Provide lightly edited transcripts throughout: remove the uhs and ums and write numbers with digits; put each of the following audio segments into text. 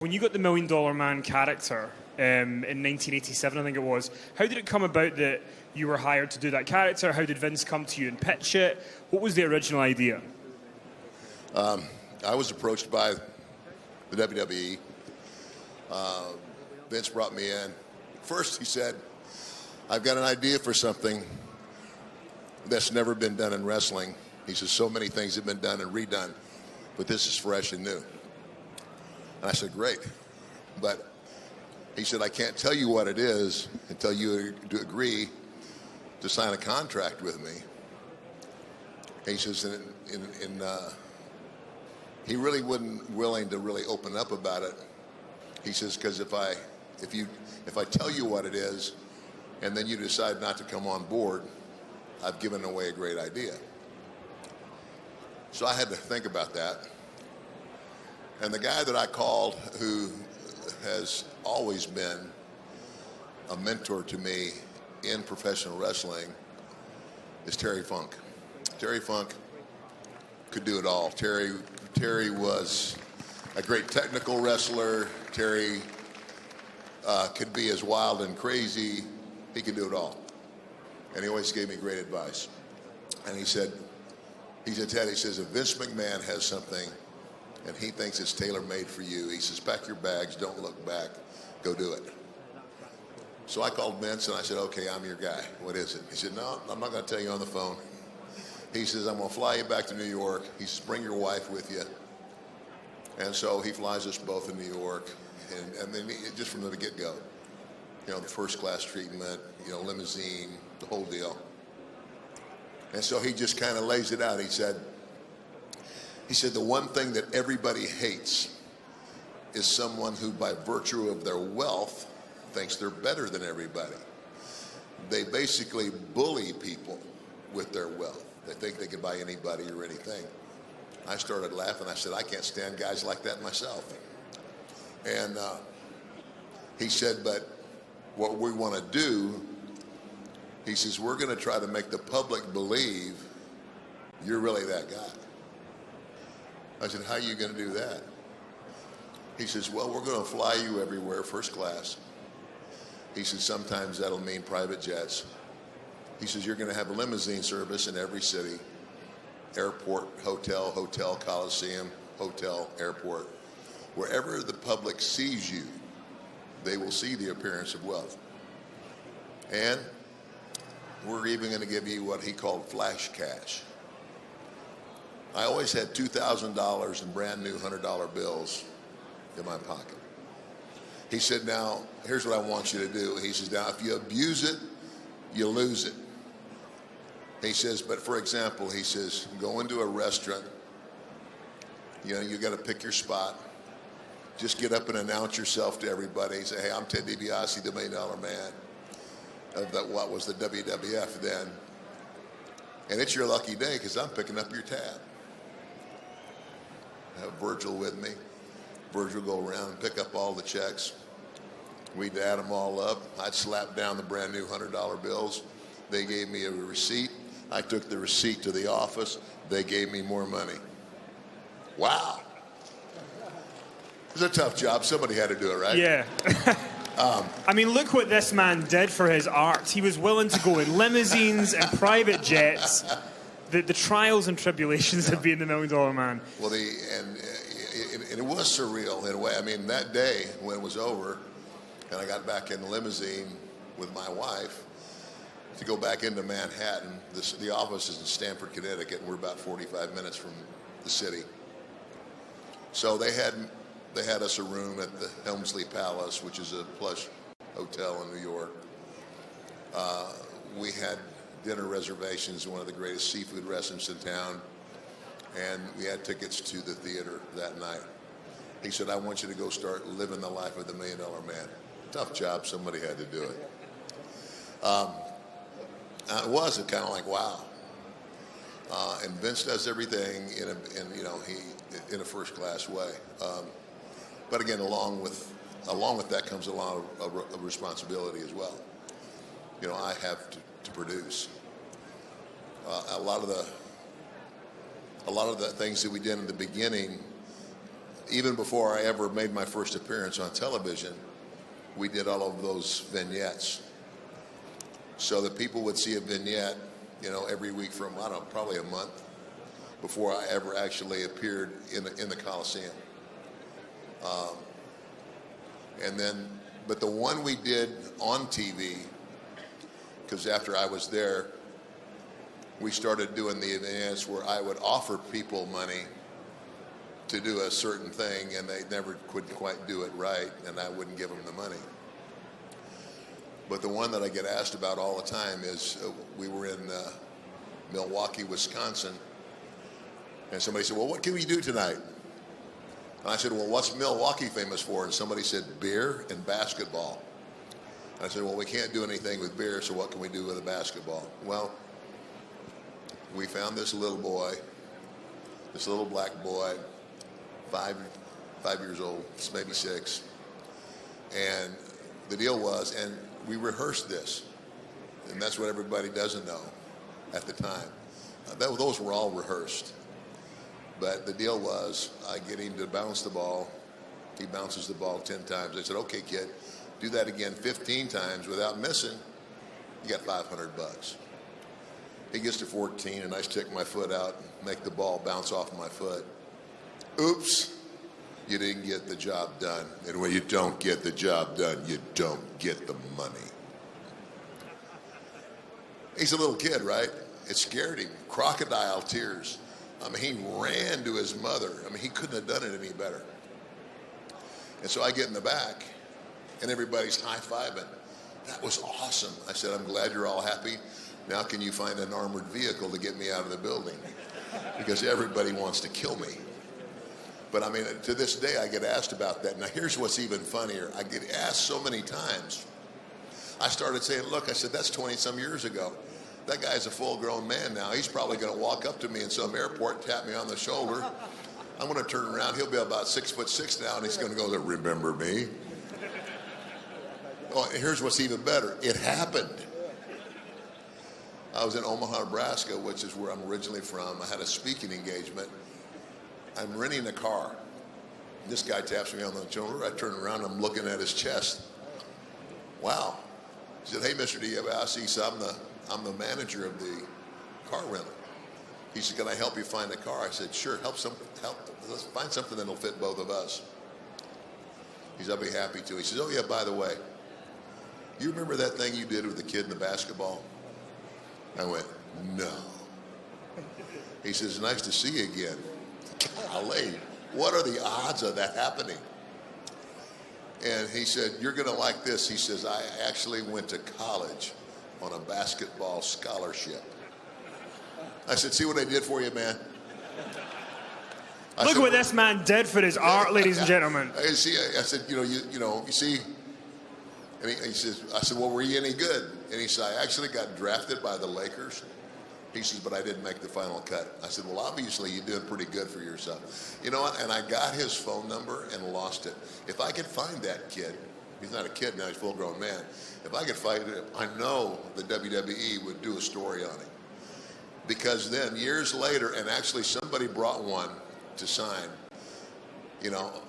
When you got the $1 Million Man character in 1987, I think it was, how did it come about that you were hired to do that character? How did Vince come to you and pitch it? What was the original idea? I was approached by the WWE. Vince brought me in. First, he said, I've got an idea for something that's never been done in wrestling. He says, so many things have been done and redone, but this is fresh and new. And I said, great. But he said, I can't tell you what it is until you agree to sign a contract with me. He says, he really wasn't willing to really open up about it. He says, because if I tell you what it is and then you decide not to come on board, I've given away a great idea. So I had to think about that. And the guy that I called, who has always been a mentor to me in professional wrestling, is Terry Funk. Terry Funk could do it all. Terry was a great technical wrestler. Terry could be as wild and crazy. He could do it all. And he always gave me great advice. And he said, Ted, he says, if Vince McMahon has something and he thinks it's tailor-made for you, he says, pack your bags, don't look back, go do it. So I called Vince and I said, okay, I'm your guy. What is it? He said, no, I'm not going to tell you on the phone. He says, I'm going to fly you back to New York. He says, bring your wife with you. And so he flies us both in New York. And then just from the get-go, the first class treatment, limousine, the whole deal. And so he just kind of lays it out. He said, the one thing that everybody hates is someone who, by virtue of their wealth, thinks they're better than everybody. They basically bully people with their wealth. They think they can buy anybody or anything. I started laughing. I said, I can't stand guys like that myself. And he said, but what we want to do, he says, we're going to try to make the public believe you're really that guy. I said, how are you going to do that? He says, well, we're going to fly you everywhere, first class. He says, sometimes that'll mean private jets. He says, you're going to have a limousine service in every city, airport, hotel, coliseum, hotel, airport. Wherever the public sees you, they will see the appearance of wealth. And we're even going to give you what he called flash cash. I always had $2,000 in brand new $100 bills in my pocket. He said, now, here's what I want you to do. He says, now, if you abuse it, you lose it. He says, but for example, he says, go into a restaurant. You got to pick your spot. Just get up and announce yourself to everybody. Say, hey, I'm Ted DiBiase, the $1 Million Man of what was the WWF then. And it's your lucky day because I'm picking up your tab. I have Virgil with me. Virgil will go around and pick up all the checks. We'd add them all up. I'd slap down the brand new $100 bills. They gave me a receipt. I took the receipt to the office. They gave me more money. Wow. It was a tough job. Somebody had to do it, right? Yeah. I mean, look what this man did for his art. He was willing to go in limousines and private jets. The trials and tribulations of being the $1 Million Man. Well, and it was surreal in a way. I mean, that day when it was over, and I got back in the limousine with my wife to go back into Manhattan. The office is in Stamford, Connecticut, and we're about 45 minutes from the city. So they had us a room at the Helmsley Palace, which is a plush hotel in New York. We had dinner reservations in one of the greatest seafood restaurants in town, and we had tickets to the theater that night. He said, I want you to go start living the life of the $1 Million Man. Tough job, somebody had to do it. It was kind of like, wow. And Vince does everything in a first-class way. But again, along with that comes a lot of responsibility as well. I have to produce. A lot of the things that we did in the beginning, even before I ever made my first appearance on television, we did all of those vignettes. So that people would see a vignette, you know, every week from, I don't know, probably a month before I ever actually appeared in the Coliseum. But the one we did on TV, because after I was there, we started doing the events where I would offer people money to do a certain thing, and they never could quite do it right, and I wouldn't give them the money. But the one that I get asked about all the time is we were in Milwaukee, Wisconsin, and somebody said, well, what can we do tonight? And I said, well, what's Milwaukee famous for? And somebody said, beer and basketball. And I said, well, we can't do anything with beer, so what can we do with the basketball? Well, we found this little boy, this little black boy, 5 years old, maybe 6. And the deal was, and we rehearsed this, and that's what everybody doesn't know at the time. Those were all rehearsed. But the deal was, I get him to bounce the ball. He bounces the ball 10 times. I said, okay, kid, do that again 15 times without missing. You got $500. He gets to 14, and I stick my foot out and make the ball bounce off my foot. Oops, you didn't get the job done. And when you don't get the job done, you don't get the money. He's a little kid, right? It scared him. Crocodile tears. I mean, he ran to his mother. I mean, he couldn't have done it any better. And so I get in the back, and everybody's high-fiving. That was awesome. I said, I'm glad you're all happy. Now can you find an armored vehicle to get me out of the building? Because everybody wants to kill me. But I mean, to this day, I get asked about that. Now, here's what's even funnier. I get asked so many times. I started saying, look, I said, that's 20-some years ago. That guy's a full-grown man now. He's probably going to walk up to me in some airport and tap me on the shoulder. I'm going to turn around. He'll be about 6'6" now, and he's going to go, remember me? Oh, and here's what's even better. It happened. I was in Omaha, Nebraska, which is where I'm originally from. I had a speaking engagement. I'm renting a car. This guy taps me on the shoulder. I turn around. I'm looking at his chest. Wow. He said, hey, Mr. DiBiase. He said, I'm the manager of the car rental. He said, can I help you find a car? I said, sure. Help. Let's find something that'll fit both of us. He said, I'll be happy to. He says, oh, yeah, by the way, you remember that thing you did with the kid in the basketball? I went, no. He says, nice to see you again. Golly, what are the odds of that happening? And he said, you're going to like this. He says, I actually went to college on a basketball scholarship. I said, see what I did for you, man? Look what this man did for his art, ladies and gentlemen. I said, you see, and he says, I said, well, were you any good? And he said, I actually got drafted by the Lakers. He says, but I didn't make the final cut. I said, well, obviously you're doing pretty good for yourself. You know what? And I got his phone number and lost it. If I could find that kid, he's not a kid now, he's a full-grown man. If I could find him, I know the WWE would do a story on him. Because then, years later, and actually somebody brought one to sign,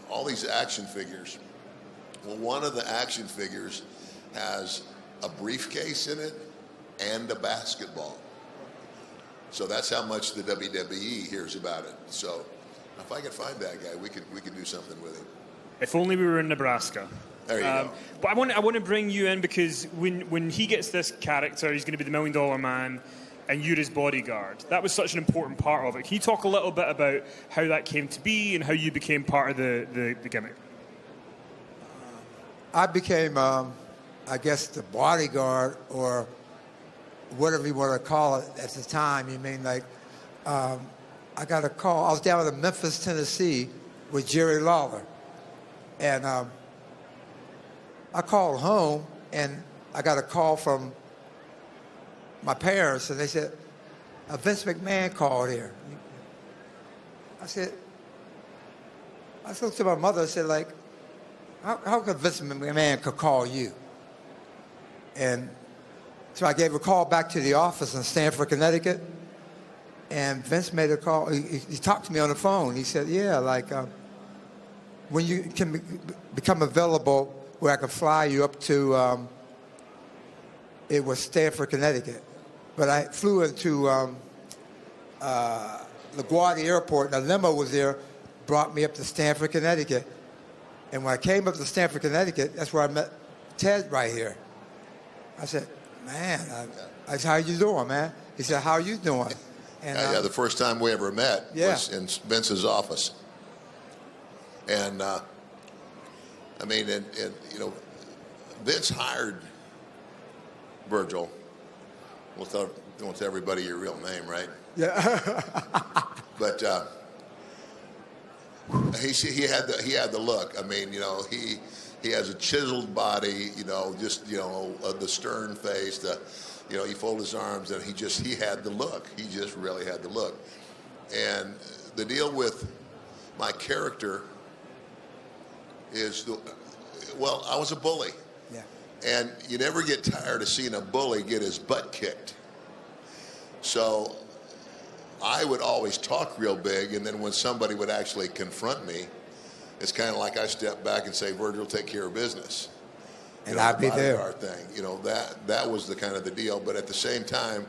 all these action figures. Well, one of the action figures has a briefcase in it and a basketball. So that's how much the WWE hears about it. So if I could find that guy, we could do something with him. If only we were in Nebraska. There you go. But I want to bring you in because when he gets this character, he's going to be the $1 Million Man, and you're his bodyguard. That was such an important part of it. Can you talk a little bit about how that came to be and how you became part of the gimmick? I became, I guess, the bodyguard, or whatever you want to call it at the time. You mean, like, I got a call. I was down in Memphis, Tennessee with Jerry Lawler. And I called home, and I got a call from my parents, and they said, Vince McMahon called here. I looked at my mother and said, like, how could Vince McMahon could call you? And so I gave a call back to the office in Stamford, Connecticut, and Vince made a call. He talked to me on the phone. He said, yeah, like, when you can become available where I could fly you up to, it was Stamford, Connecticut. But I flew into LaGuardia Airport, and a limo was there, brought me up to Stamford, Connecticut. And when I came up to Stamford, Connecticut, that's where I met Ted right here. I said, man, I said, how you doing, man? He said, how are you doing? And, yeah, the first time we ever met was in Vince's office. And, I mean, and, you know, Vince hired Virgil. We'll tell everybody your real name, right? Yeah. But he had the look. I mean, you know, he has a chiseled body. You know, just the stern face. You know, he folded his arms, and he had the look. He just really had the look. And the deal with my character is, well, I was a bully. Yeah. And you never get tired of seeing a bully get his butt kicked. So I would always talk real big, and then when somebody would actually confront me, it's kind of like I step back and say, Virgil, take care of business. And I'd be there. Bodyguard thing. You know, that was the kind of the deal. But at the same time,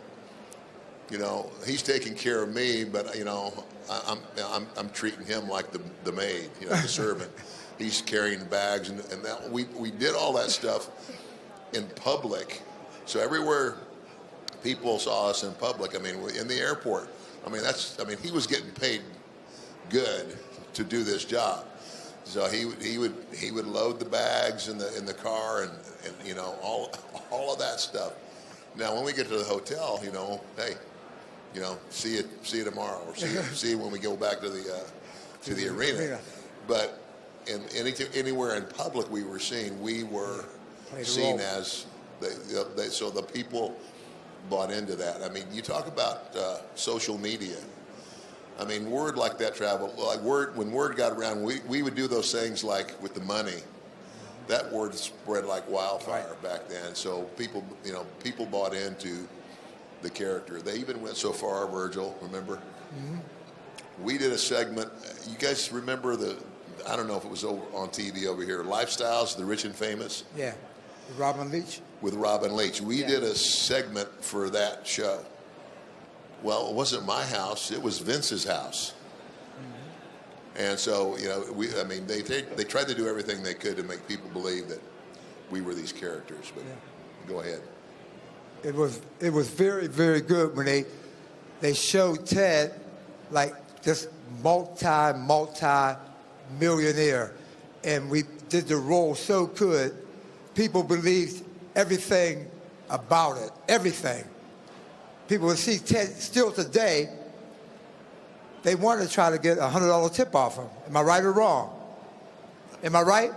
you know, he's taking care of me, but, you know, I'm treating him like the maid, you know, the servant. He's carrying the bags, and that, we did all that stuff in public. So everywhere people saw us in public, I mean, in the airport, I mean, he was getting paid good to do this job. So he would load the bags in the car, and you know, all of that stuff. Now when we get to the hotel, you know, hey, you know, see you tomorrow, or see you when we go back to the arena. But anywhere in public we were seen as so the people bought into that. I mean, you talk about social media. I mean, word like that traveled. Like when word got around, we would do those things like with the money. That word spread like wildfire back then. So people bought into the character. They even went so far, Virgil, remember? Mm-hmm. We did a segment. You guys remember I don't know if it was on TV over here, Lifestyles, the Rich and Famous? Yeah, with Robin Leach. With Robin Leach. We did a segment for that show. Well, it wasn't my house. It was Vince's house. Mm-hmm. And so, you know, they tried to do everything they could to make people believe that we were these characters. But go ahead. It was very, very good when they showed Ted like this multi-millionaire, and we did the role so good. People believed everything about it, everything. People would see Ted still today. They want to try to get a $100 tip off him. Am I right or wrong? Am I right?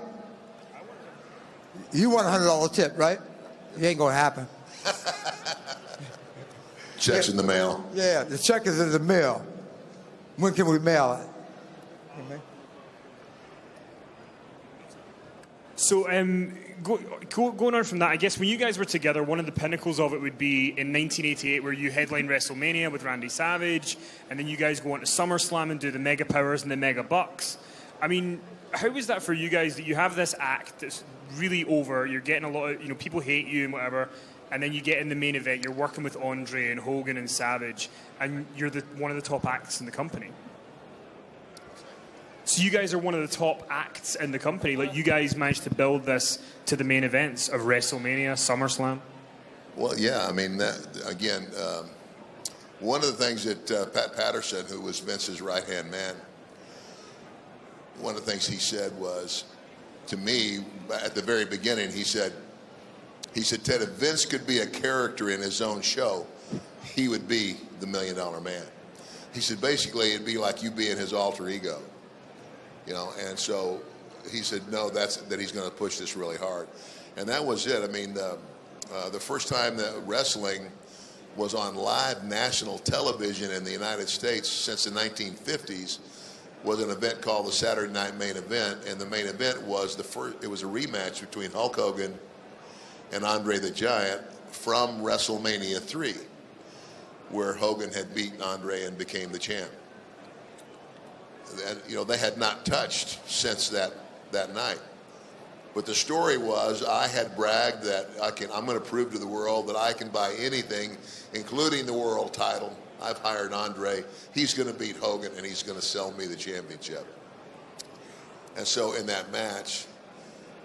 You want a $100 tip, right? It ain't gonna happen. Check's in the mail. Yeah, the check is in the mail. When can we mail it? Amen. So, going on from that, I guess when you guys were together, one of the pinnacles of it would be in 1988, where you headlined WrestleMania with Randy Savage, and then you guys go on to SummerSlam and do the Mega Powers and the Mega Bucks. I mean, how was that for you guys, that you have this act that's really over, you're getting a lot of, you know, people hate you and whatever, and then you get in the main event, you're working with Andre and Hogan and Savage, and you're one of the top acts in the company. So you guys are one of the top acts in the company. Like, you guys managed to build this to the main events of WrestleMania, SummerSlam. Well, yeah. I mean, one of the things that Pat Patterson, who was Vince's right-hand man, one of the things he said was, to me, at the very beginning, he said, Ted, if Vince could be a character in his own show, he would be the $1 Million Man. He said, basically, it'd be like you being his alter ego. You know, and so he said, no, that he's going to push this really hard. And that was it. I mean, the first time that wrestling was on live national television in the United States since the 1950s was an event called the Saturday Night Main Event. And the main event was it was a rematch between Hulk Hogan and Andre the Giant from WrestleMania 3, where Hogan had beaten Andre and became the champ. that, they had not touched since that night. But the story was I had bragged that I'm going to prove to the world that I can buy anything, including the world title. I've hired Andre. He's going to beat Hogan, and he's going to sell me the championship. And so in that match,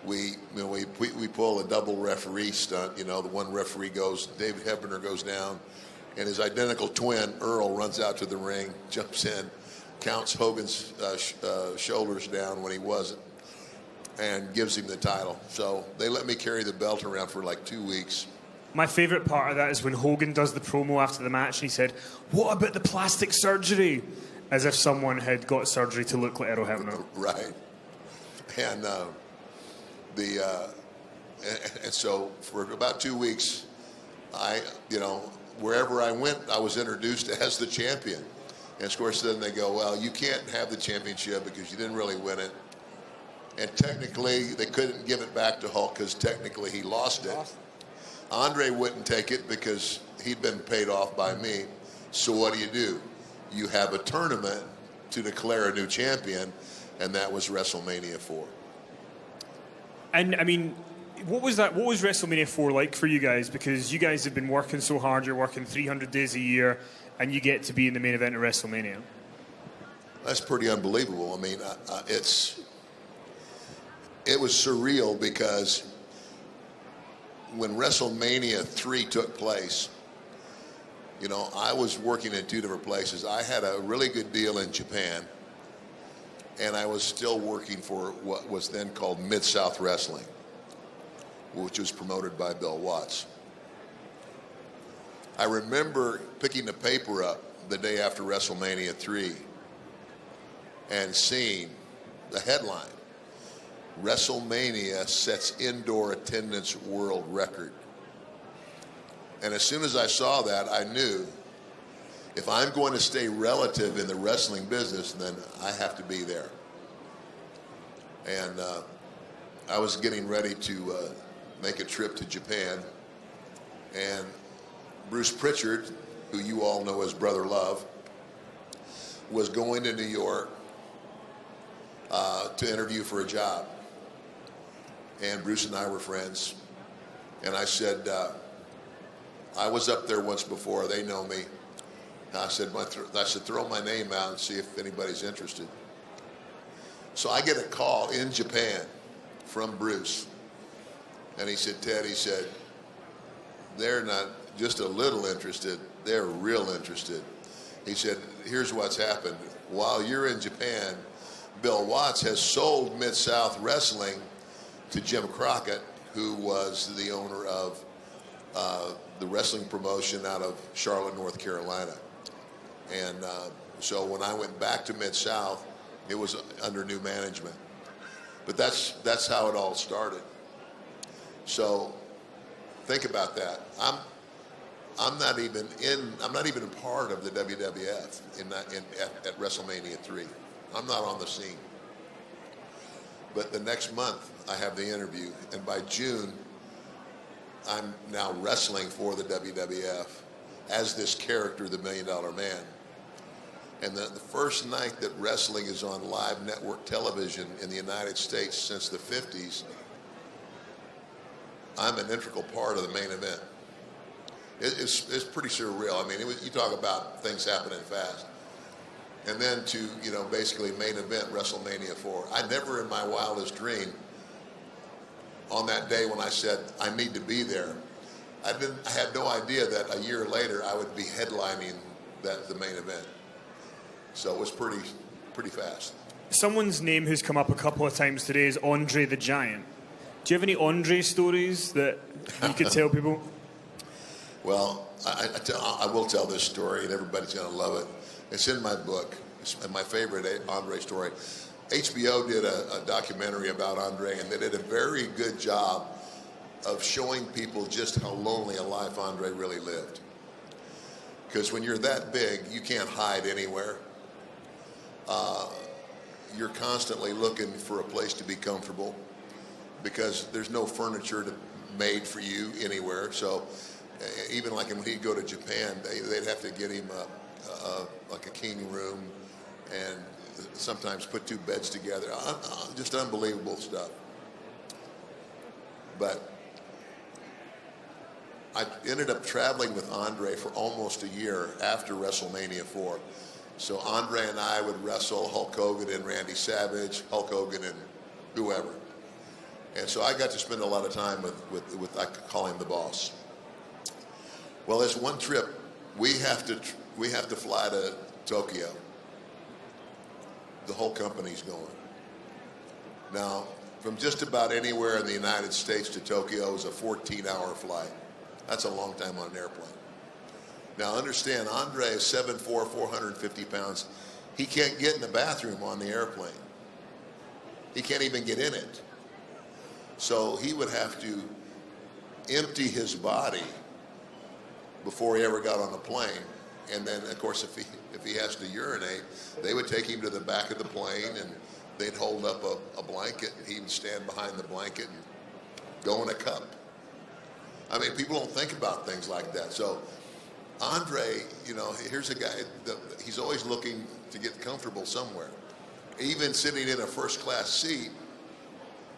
we pull a double referee stunt. The one referee goes, David Hebner goes down, and his identical twin, Earl, runs out to the ring, jumps in, counts Hogan's shoulders down when he wasn't, and gives him the title. So they let me carry the belt around for like 2 weeks. My favorite part of that is when Hogan does the promo after the match, and he said, "What about the plastic surgery?" As if someone had got surgery to look like Earl Hebner. Right. And and so for about 2 weeks, wherever I went, I was introduced as the champion. And of course, then they go, well, you can't have the championship because you didn't really win it. And technically, they couldn't give it back to Hulk because technically he lost it. Andre wouldn't take it because he'd been paid off by me. So what do? You have a tournament to declare a new champion, and that was WrestleMania 4. And, I mean, what was that? What was WrestleMania 4 like for you guys? Because you guys have been working so hard. You're working 300 days a year, and you get to be in the main event of WrestleMania. That's pretty unbelievable. I mean, it was surreal because when WrestleMania 3 took place, I was working in 2 different places. I had a really good deal in Japan, and I was still working for what was then called Mid-South Wrestling, which was promoted by Bill Watts. I remember picking the paper up the day after WrestleMania 3 and seeing the headline, WrestleMania sets indoor attendance world record. And as soon as I saw that, I knew if I'm going to stay relative in the wrestling business, then I have to be there. And I was getting ready to make a trip to Japan. And Bruce Pritchard, who you all know as Brother Love, was going to New York to interview for a job. And Bruce and I were friends. And I said, I was up there once before. They know me. I said, throw my name out and see if anybody's interested. So I get a call in Japan from Bruce. And he said, Ted, they're not just a little interested. They're real interested. He said, here's what's happened. While you're in Japan, Bill Watts has sold Mid-South Wrestling to Jim Crockett, who was the owner of the wrestling promotion out of Charlotte, North Carolina. And so when I went back to Mid-South, it was under new management. But that's how it all started. So think about that. I'm not even a part of the WWF at WrestleMania 3. I'm not on the scene. But the next month, I have the interview, and by June, I'm now wrestling for the WWF as this character, the $1 Million Man. And the first night that wrestling is on live network television in the United States since the 50s, I'm an integral part of the main event. It's pretty surreal. I mean, you talk about things happening fast. And then to, basically main event WrestleMania 4. I never in my wildest dream, on that day when I said I need to be there, I had no idea that a year later I would be headlining the main event. So it was pretty fast. Someone's name who's come up a couple of times today is Andre the Giant. Do you have any Andre stories that you could tell people? Well, I will tell this story, and everybody's going to love it. It's in my book. It's my favorite Andre story. HBO did a documentary about Andre, and they did a very good job of showing people just how lonely a life Andre really lived. Because when you're that big, you can't hide anywhere. You're constantly looking for a place to be comfortable because there's no furniture made for you anywhere. So even like when he'd go to Japan, they'd have to get him like a king room, and sometimes put two beds together. Just unbelievable stuff. But I ended up traveling with Andre for almost a year after WrestleMania 4. So Andre and I would wrestle Hulk Hogan and Randy Savage, Hulk Hogan and whoever. And so I got to spend a lot of time with I could call him the boss. Well, there's one trip we have to fly to Tokyo. The whole company's going. Now, from just about anywhere in the United States to Tokyo is a 14-hour flight. That's a long time on an airplane. Now, understand, Andre is 7'4", 450 pounds. He can't get in the bathroom on the airplane. He can't even get in it. So he would have to empty his body before he ever got on the plane. And then, of course, if he has to urinate, they would take him to the back of the plane and they'd hold up a blanket and he would stand behind the blanket and go in a cup. I mean, people don't think about things like that. So Andre, you know, here's a guy, he's always looking to get comfortable somewhere. Even sitting in a first class seat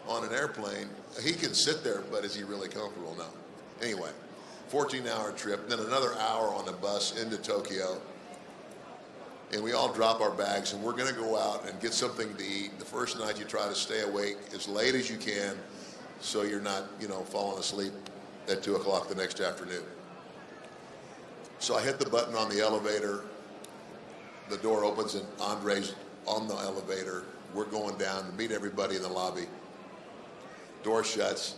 on an airplane, he can sit there, but is he really comfortable? No. Anyway, 14-hour trip, then another hour on the bus into Tokyo. And we all drop our bags and we're gonna go out and get something to eat. The first night you try to stay awake as late as you can so you're not, you know, falling asleep at 2 o'clock the next afternoon. So I hit the button on the elevator. The door opens and Andre's on the elevator. We're going down to meet everybody in the lobby. Door shuts.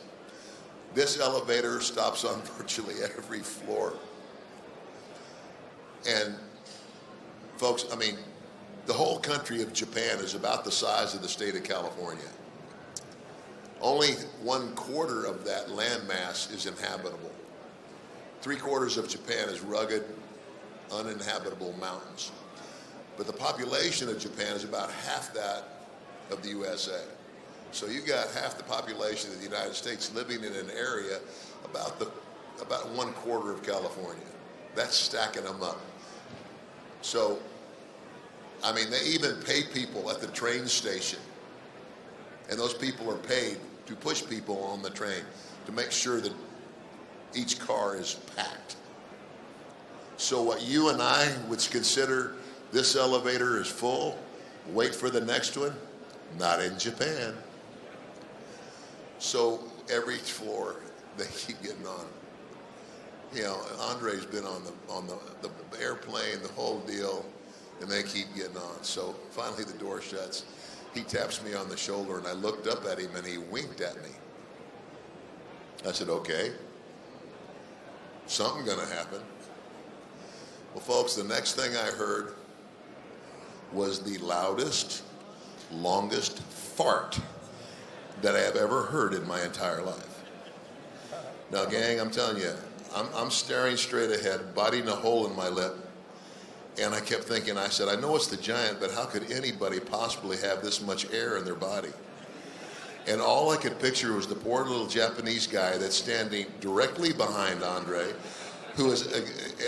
This elevator stops on virtually every floor. And folks, I mean, the whole country of Japan is about the size of the state of California. Only 1/4 of that landmass is inhabitable. 3/4 of Japan is rugged, uninhabitable mountains. But the population of Japan is about half that of the USA. So you got half the population of the United States living in an area about 1/4 of California. That's stacking them up. So, I mean, they even pay people at the train station. And those people are paid to push people on the train to make sure that each car is packed. So what you and I would consider this elevator is full, wait for the next one, not in Japan. So every floor they keep getting on. You know, Andre's been on the airplane, the whole deal, and they keep getting on. So finally the door shuts. He taps me on the shoulder and I looked up at him and he winked at me. I said, okay, something gonna happen. Well, folks, the next thing I heard was the loudest, longest fart that I have ever heard in my entire life. Now, gang, I'm telling you, I'm staring straight ahead, biting a hole in my lip, and I kept thinking, I said, I know it's the Giant, but how could anybody possibly have this much air in their body? And all I could picture was the poor little Japanese guy that's standing directly behind Andre, who is,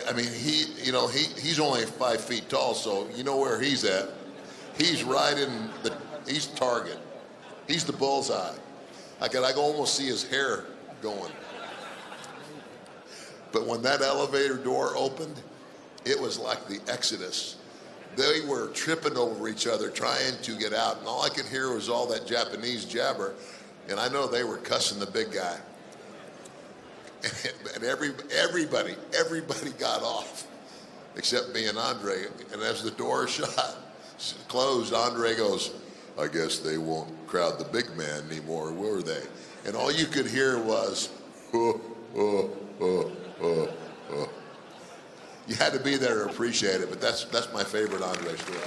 I mean, he's only 5 feet tall, so you know where he's at. He's right in he's target. He's the bullseye. I could almost see his hair going. But when that elevator door opened, it was like the Exodus. They were tripping over each other trying to get out, and all I could hear was all that Japanese jabber, and I know they were cussing the big guy. And everybody got off, except me and Andre. And as the door closed, Andre goes, I guess they won't crowd the big man anymore, will they? And all you could hear was, You had to be there to appreciate it, but that's my favorite Andre story.